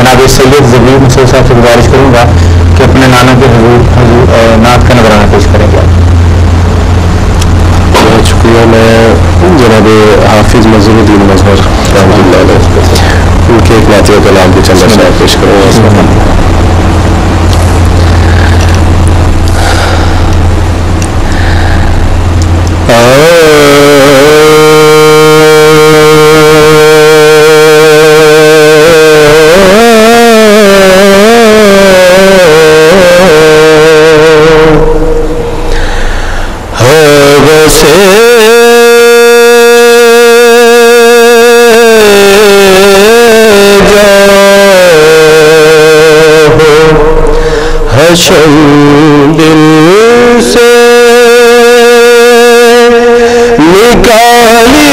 जनाब सैयद ज़बीर मुसैद साहब से गुजारिश करूँगा कि अपने नाना के हुजूर नात का नजराना पेश करेंगे। शुक्रिया। मैं जनाब हाफिज मज़हरुद्दीन मज़हर रहमतुल्लाह अलैह उनके एक नातिया का नाम भी चंदा शायद पेश करूँगा। दिल से निकाली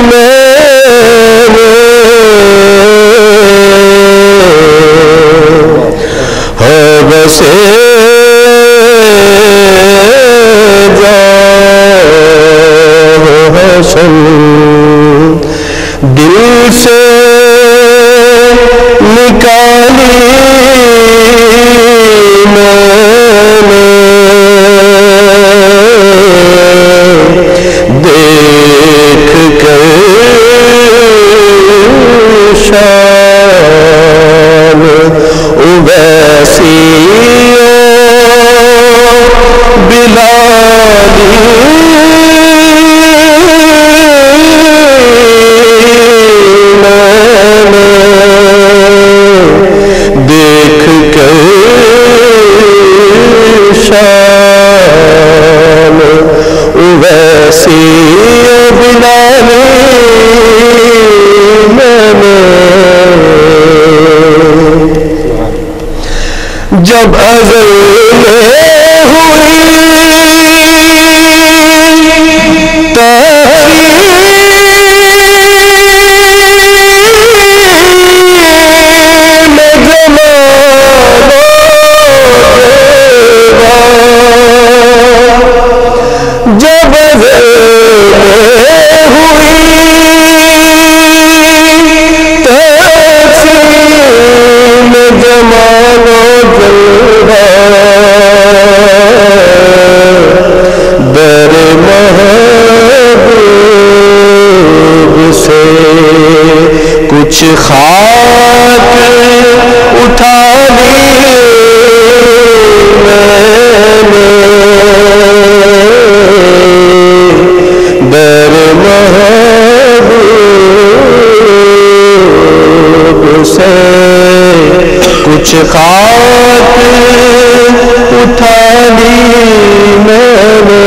मैंने बसे दिल से निकाली मैंने देख कर शान वैसी बिलाली देख कर शान वैसी बिलाली मैंने जब अज़ल में हुई जब हुई तक़सीम ज़मानो जलवा दर महबूब से कुछ खाक उठा ली दर महबूब से कुछ खाक उठा ली मैंने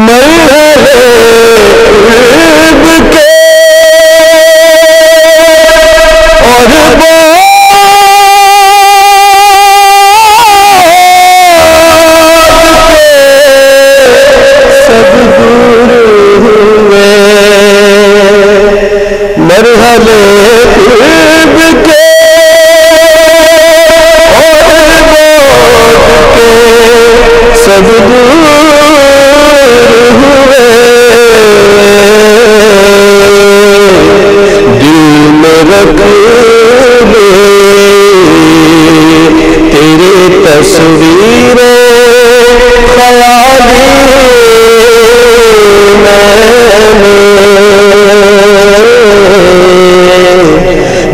मरहले के और मरहले के सब दूर हुए दिल में रख ले तेरे तस्वीरें ख्याली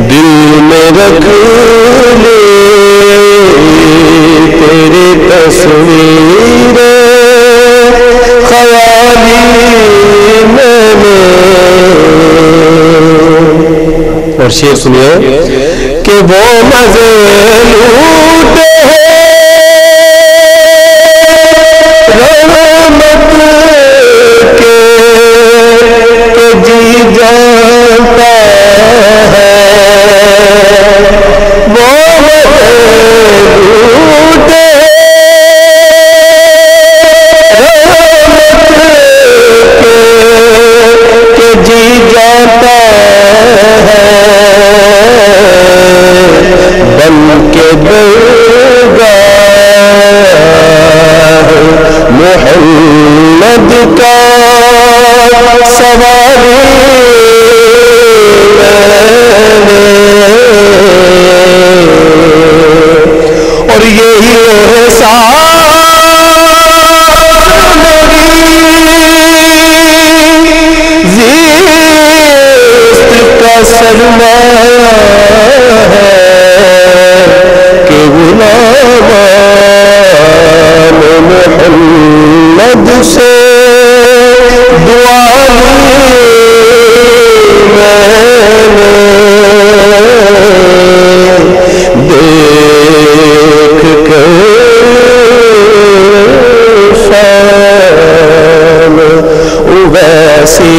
दिल में रख ले तेरे तस्वीरें ख्याली मैंने। और शेर सुनिए कि वो मजे लूटे रहमत के जी जाता है वो मजे लूटे रहमत के जी जाता है बन के दरगाह मोहम्मद मोहम्मद का सवारी और यही का सरमाया है कि गुलामान मोहम्मद से दुआ देख कर शाम वैसी